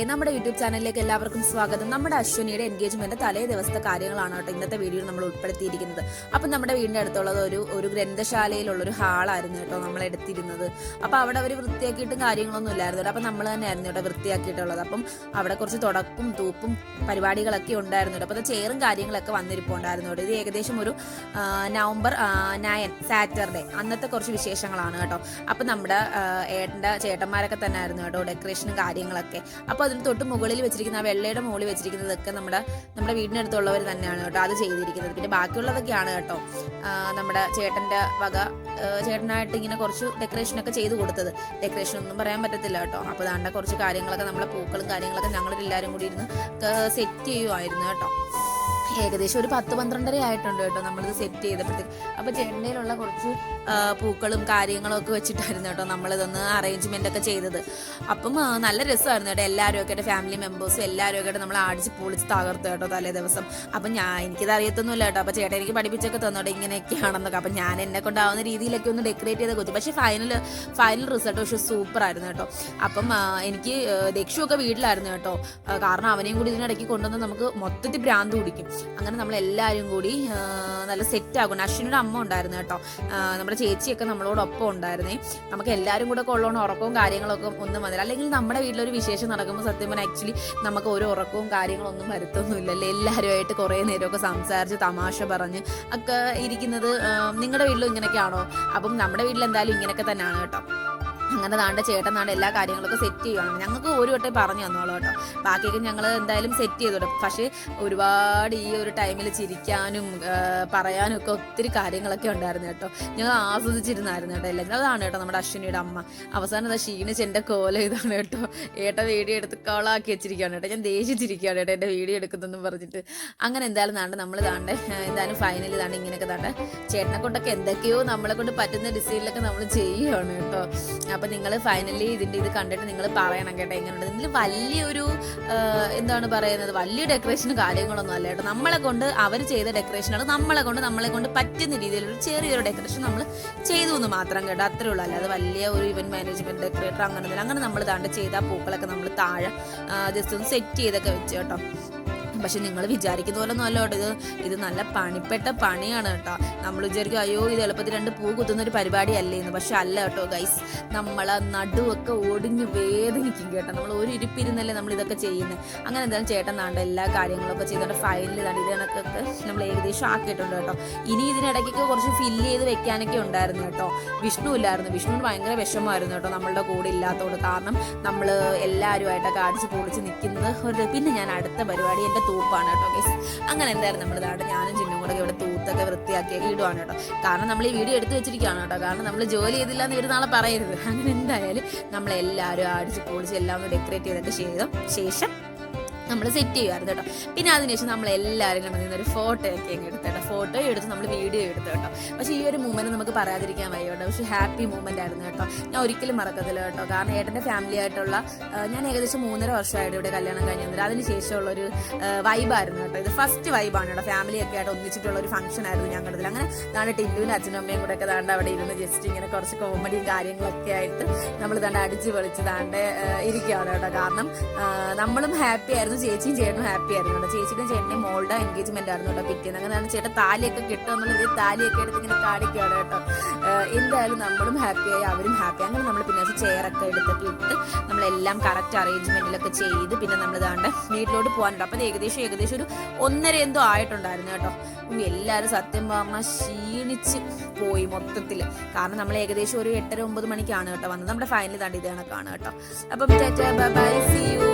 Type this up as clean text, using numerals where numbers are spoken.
നമ്മുടെ യൂട്യൂബ് ചാനലിലേക്ക് എല്ലാവർക്കും സ്വാഗതം. നമ്മുടെ അശ്വിനിയുടെ എൻഗേജ്മെന്റ് തലേ ദിവസത്തെ കാര്യങ്ങളാണ് കേട്ടോ ഇന്നത്തെ വീഡിയോയിൽ നമ്മൾ ഉൾപ്പെടുത്തിയിരിക്കുന്നത്. അപ്പം നമ്മുടെ വീടിന്റെ അടുത്തുള്ളത് ഒരു ഗ്രന്ഥശാലയിലുള്ള ഒരു ഹാളായിരുന്നു കേട്ടോ നമ്മൾ എടുത്തിരുന്നത്. അപ്പൊ അവിടെ അവർ വൃത്തിയാക്കിയിട്ടും കാര്യങ്ങളൊന്നും ഇല്ലായിരുന്നു. അപ്പൊ നമ്മൾ തന്നെയായിരുന്നു കേട്ടോ വൃത്തിയാക്കിയിട്ടുള്ളത്. അപ്പം അവിടെ കുറച്ച് തുടപ്പും തൂപ്പും പരിപാടികളൊക്കെ ഉണ്ടായിരുന്നു കേട്ടോ. അപ്പൊ ചെയറും കാര്യങ്ങളൊക്കെ വന്നിരിപ്പുണ്ടായിരുന്നു കേട്ടോ. ഇത് ഏകദേശം ഒരു നവംബർ 9 സാറ്റർഡേ അന്നത്തെ കുറച്ച് വിശേഷങ്ങളാണ് കേട്ടോ. അപ്പൊ നമ്മുടെ ചേട്ടന്മാരൊക്കെ തന്നെ ആയിരുന്നു കേട്ടോ ഡെക്കറേഷനും കാര്യങ്ങളൊക്കെ. അപ്പൊ അതിന് തൊട്ട് മുകളിൽ വെച്ചിരിക്കുന്ന ആ വെള്ളയുടെ മുകളിൽ വെച്ചിരിക്കുന്നതൊക്കെ നമ്മുടെ വീടിനടുത്തുള്ളവർ തന്നെയാണ് കേട്ടോ അത് ചെയ്തിരിക്കുന്നത്. പിന്നെ ബാക്കിയുള്ളതൊക്കെയാണ് കേട്ടോ നമ്മുടെ ചേട്ടന്റെ വക ചേട്ടനായിട്ട് ഇങ്ങനെ കുറച്ച് ഡെക്കറേഷനൊക്കെ ചെയ്ത് കൊടുത്തത്. ഡെക്കറേഷൻ ഒന്നും പറയാൻ പറ്റത്തില്ല കേട്ടോ. അപ്പൊ ദാണ്ട കുറച്ച് കാര്യങ്ങളൊക്കെ നമ്മളെ പൂക്കളും കാര്യങ്ങളൊക്കെ ഞങ്ങളെല്ലാവരും കൂടി ഇരുന്ന് സെറ്റ് ചെയ്യുമായിരുന്നു കേട്ടോ. ഏകദേശം ഒരു 10-12 ആയിട്ടുണ്ട് കേട്ടോ നമ്മളിത് സെറ്റ് ചെയ്തപ്പോഴത്തേക്ക്. അപ്പൊ ചെന്നൈയിലുള്ള കുറച്ച് പൂക്കളും കാര്യങ്ങളും ഒക്കെ വെച്ചിട്ടായിരുന്നു കേട്ടോ നമ്മളിതൊന്ന് അറേഞ്ച്മെന്റ് ഒക്കെ ചെയ്തത്. അപ്പം നല്ല രസമായിരുന്നു കേട്ടോ. എല്ലാവരും ഒക്കെ ആയിട്ട് ഫാമിലി മെമ്പേഴ്സും എല്ലാവരും ഒക്കെ ആയിട്ട് നമ്മൾ അടിച്ച് പൊളിച്ച് തകർത്തു കേട്ടോ തലേ ദിവസം. അപ്പം എനിക്കിത് അറിയത്തൊന്നുമില്ല കേട്ടോ. അപ്പൊ ചേട്ടൻ എനിക്ക് പഠിപ്പിച്ചൊക്കെ തന്നോട്ടോ ഇങ്ങനെയൊക്കെയാണെന്നൊക്കെ. അപ്പം ഞാൻ എന്നെ കൊണ്ടാവുന്ന രീതിയിലൊക്കെ ഒന്ന് ഡെക്കറേറ്റ് ചെയ്ത് കൊടുത്തു. പക്ഷെ ഫൈനൽ റിസൾട്ട് പക്ഷെ സൂപ്പർ ആയിരുന്നു കേട്ടോ. അപ്പം എനിക്ക് ദക്ഷുമൊക്കെ വീട്ടിലായിരുന്നു കേട്ടോ. കാരണം അവനെയും കൂടി ഇതിനിടയ്ക്ക് കൊണ്ടുവന്ന് നമുക്ക് മൊത്തത്തിൽ ഭ്രാന്ത് പിടിക്കും. അങ്ങനെ നമ്മളെല്ലാവരും കൂടി നല്ല സെറ്റ് ആക്കണം. അശ്വിനിയുടെ അമ്മ ഉണ്ടായിരുന്നു കേട്ടോ. നമ്മുടെ ചേച്ചിയൊക്കെ നമ്മളോടൊപ്പം ഉണ്ടായിരുന്നേ. നമുക്ക് എല്ലാവരും കൂടെ ഉള്ളതുകൊണ്ട് ഉറക്കവും കാര്യങ്ങളൊക്കെ ഒന്നും വന്നില്ല. അല്ലെങ്കിൽ നമ്മുടെ വീട്ടിലൊരു വിശേഷം നടക്കുമ്പോൾ സത്യം പറഞ്ഞാൽ ആക്ച്വലി നമുക്ക് ഒരു ഉറക്കവും കാര്യങ്ങളൊന്നും വരുത്തൊന്നുമില്ലല്ലേ. എല്ലാവരുമായിട്ട് കുറേ നേരമൊക്കെ സംസാരിച്ച് തമാശ പറഞ്ഞ് ഒക്കെ ഇരിക്കുന്നത്. നിങ്ങളുടെ വീട്ടിലും ഇങ്ങനെയൊക്കെയാണോ? അപ്പം നമ്മുടെ വീട്ടിൽ എന്തായാലും ഇങ്ങനെയൊക്കെ തന്നെയാണ് കേട്ടോ. അങ്ങനെ താണ്ട ചേട്ടൻ എല്ലാ കാര്യങ്ങളൊക്കെ സെറ്റ് ചെയ്യുകയാണ്. ഞങ്ങൾക്ക് ഒരു വട്ടം പറഞ്ഞു തന്നോളൂ കേട്ടോ. ബാക്കിയൊക്കെ ഞങ്ങൾ എന്തായാലും സെറ്റ് ചെയ്തോട്ടെ. പക്ഷേ ഒരുപാട് ഈ ഒരു ടൈമിൽ ചിരിക്കാനും പറയാനും ഒക്കെ ഒത്തിരി കാര്യങ്ങളൊക്കെ ഉണ്ടായിരുന്നു കേട്ടോ. ഞങ്ങൾ ആസ്വദിച്ചിരുന്നായിരുന്നു കേട്ടോ എല്ലാം. അതാണ് കേട്ടോ നമ്മുടെ അശ്വിനിയുടെ അമ്മ. അവസാനം അത് ക്ഷീണിച്ച് എൻ്റെ കോലം ഇതാണ് കേട്ടോ. ഏട്ടൻ വീഡിയോ എടുത്ത് കോളാക്കി വെച്ചിരിക്കുകയാണ് കേട്ടോ. ഞാൻ ദേഷിച്ചിരിക്കുകയാണ് കേട്ടോ എൻ്റെ വീഡിയോ എടുക്കുന്നതെന്ന് പറഞ്ഞിട്ട്. അങ്ങനെ എന്തായാലും നമ്മൾ എന്തായാലും ഫൈനലി ഇങ്ങനെയൊക്കെ ചേട്ടനെ കൊണ്ടൊക്കെ എന്തൊക്കെയോ നമ്മളെ കൊണ്ട് പറ്റുന്ന ഡിസൈനിലൊക്കെ നമ്മൾ ചെയ്യുകയാണ് കേട്ടോ. അപ്പൊ നിങ്ങൾ ഫൈനലി ഇത് കണ്ടിട്ട് നിങ്ങൾ പറയണം കേട്ടോ എങ്ങനെയുണ്ട്. ഇതിൽ വലിയൊരു എന്താണ് പറയുന്നത്, വലിയ ഡെക്കറേഷനും കാര്യങ്ങളൊന്നും അല്ല കേട്ടോ. നമ്മളെ കൊണ്ട് അവർ ചെയ്ത ഡെക്കറേഷനാണ്. നമ്മളെ കൊണ്ട് പറ്റുന്ന രീതിയിലൊരു ചെറിയൊരു ഡെക്കറേഷൻ നമ്മൾ ചെയ്തു എന്ന് മാത്രം കേട്ടോ. അത്രേ ഉള്ളൂ. അല്ലാതെ വലിയ ഒരു ഇവന്റ് മാനേജ്മെന്റ് ഡെക്കറേറ്റർ അങ്ങനെ നമ്മൾ ചെയ്ത പൂക്കളൊക്കെ നമ്മൾ താഴെ ജസ്റ്റ് ഒന്ന് സെറ്റ് ചെയ്തൊക്കെ വെച്ച് കേട്ടോ. പക്ഷെ നിങ്ങൾ വിചാരിക്കുന്ന പോലെ ഒന്നും അല്ല കേട്ടോ. ഇത് നല്ല പണിപ്പെട്ട പണിയാണ് കേട്ടോ. നമ്മൾ വിചാരിക്കും അയ്യോ ഇത് എളുപ്പത്തിൽ 2 പൂ കുത്തുന്ന ഒരു പരിപാടിയല്ലേ എന്ന്. പക്ഷെ അല്ല കേട്ടോ ഗൈസ്. നമ്മളെ നടുവൊക്കെ ഒടിഞ്ഞ് വേദനിക്കും കേട്ടോ. നമ്മൾ ഒരു ഇരിപ്പിരുന്നല്ലേ നമ്മൾ ഇതൊക്കെ ചെയ്യുന്നത്. അങ്ങനെ എന്തായാലും ചേട്ടൻ എല്ലാ കാര്യങ്ങളൊക്കെ ചെയ്തോണ്ട് ഫൈനൽ ഇത് കണക്കൊക്കെ നമ്മൾ ഏകദേശം ആക്കിയിട്ടുണ്ട് കേട്ടോ. ഇനി ഇതിനിടയ്ക്കൊക്കെ കുറച്ച് ഫില്ല് ചെയ്ത് വെക്കാനൊക്കെ ഉണ്ടായിരുന്നു കേട്ടോ. വിഷ്ണു ഇല്ലായിരുന്നു. വിഷ്ണുവിന് ഭയങ്കര വിഷമമായിരുന്നു കേട്ടോ നമ്മളുടെ കൂടെ ഇല്ലാത്തതുകൊണ്ട്. കാരണം നമ്മൾ എല്ലാവരുമായിട്ടൊക്കെ അടിച്ച് പൊളിച്ച് നിൽക്കുന്നത്. പിന്നെ ഞാൻ അടുത്ത പരിപാടി എൻ്റെ തൂപ്പാണ് കേട്ടോ ഗൈസ്. അങ്ങനെ എന്തായാലും നമ്മുടെ ഞാനും ചിന്നും കൂടെ ഇവിടെ തൂത്തൊക്കെ വൃത്തിയാക്കിയൊക്കെ ഇടുവാണ് കേട്ടോ. കാരണം നമ്മൾ ഈ വീഡിയോ എടുത്തു വെച്ചിരിക്കുകയാണ് കേട്ടോ. കാരണം നമ്മൾ ജോലി ചെയ്തില്ല എന്ന് ഇവർ നാളെ പറയരുത്. അങ്ങനെ എന്തായാലും നമ്മളെല്ലാവരും അടിച്ച് പൊളിച്ച് എല്ലാം ഒന്ന് ഡെക്കറേറ്റ് ചെയ്തിട്ട് ശേഷം നമ്മൾ സെറ്റ് ചെയ്യുമായിരുന്നു കേട്ടോ. പിന്നെ അതിനുശേഷം നമ്മളെല്ലാവരും നിന്നൊരു ഫോട്ടോ ഒക്കെ എടുത്തു കേട്ടോ. ഫോട്ടോ എടുത്ത് നമ്മൾ വീഡിയോ എടുത്തു കേട്ടോ. പക്ഷേ ഈ ഒരു മൂമെന്റ് നമുക്ക് പറയാതിരിക്കാൻ വയ്യ കേട്ടോ. പക്ഷേ ഹാപ്പി മൂമെന്റ് ആയിരുന്നു കേട്ടോ. ഞാൻ ഒരിക്കലും മറക്കത്തില്ല കേട്ടോ. കാരണം ഏട്ടൻ്റെ ഫാമിലി ആയിട്ടുള്ള ഞാൻ ഏകദേശം 3.5 വർഷമായിട്ട് ഇവിടെ കല്യാണം കഴിഞ്ഞ് വന്നിട്ട് അതിന് ശേഷമുള്ളൊരു വൈബായിരുന്നു കേട്ടോ. ഇത് ഫസ്റ്റ് വൈബാണ് കേട്ടോ. ഫാമിലിയൊക്കെ ആയിട്ട് ഒന്നിച്ചിട്ടുള്ള ഒരു ഫംഗ്ഷൻ ആയിരുന്നു ഞങ്ങളുടെ. അങ്ങനെ ടില്ലുവിൻ്റെ അച്ഛനും അമ്മയും കൂടെ ഒക്കെ അവിടെ ഇരുന്ന് ജസ്റ്റ് ഇങ്ങനെ കുറച്ച് കോമഡിയും കാര്യങ്ങളൊക്കെ ആയിട്ട് നമ്മൾ അടിച്ച് പൊളിച്ച് ഇരിക്കുകയാണ് കേട്ടോ. കാരണം നമ്മളും ഹാപ്പി ആയിരുന്നു, ചേച്ചിയും ചേട്ടനും ഹാപ്പി ആയിരുന്നു കേട്ടോ. ചേച്ചിക്കും ചേട്ടൻ്റെ മോളുടെ എൻഗേജ്മെന്റ് ആയിരുന്നു കേട്ടോ പിറ്റേന്ന്. അങ്ങനെയാണ് ചേട്ടൻ താലിയൊക്കെ കിട്ടുമെന്നുള്ളത് താലിയൊക്കെ എടുത്ത് ഇങ്ങനെ കാണിക്കുകയാണ് കേട്ടോ. എന്തായാലും നമ്മളും ഹാപ്പിയായി അവരും ഹാപ്പി. അങ്ങനെ നമ്മൾ പിന്നെ ചെയറൊക്കെ എടുത്തൊക്കെ ഇട്ട് നമ്മളെല്ലാം കറക്റ്റ് അറേഞ്ച്മെന്റിലൊക്കെ ചെയ്ത് പിന്നെ നമ്മൾ വീട്ടിലോട്ട് പോകാനുണ്ട്. അപ്പം ഏകദേശം ഒരു 1:30 എന്തോ ആയിട്ടുണ്ടായിരുന്നു കേട്ടോ. എല്ലാവരും സത്യം പറഞ്ഞാൽ ക്ഷീണിച്ച് പോയി മൊത്തത്തിൽ. കാരണം നമ്മൾ ഏകദേശം ഒരു 8:30-9 മണിക്കാണ് കേട്ടോ വന്നത്. നമ്മുടെ ഫൈനൽ ഇത് കണക്കാണ് കേട്ടോ. അപ്പം ബൈ, സീ യു.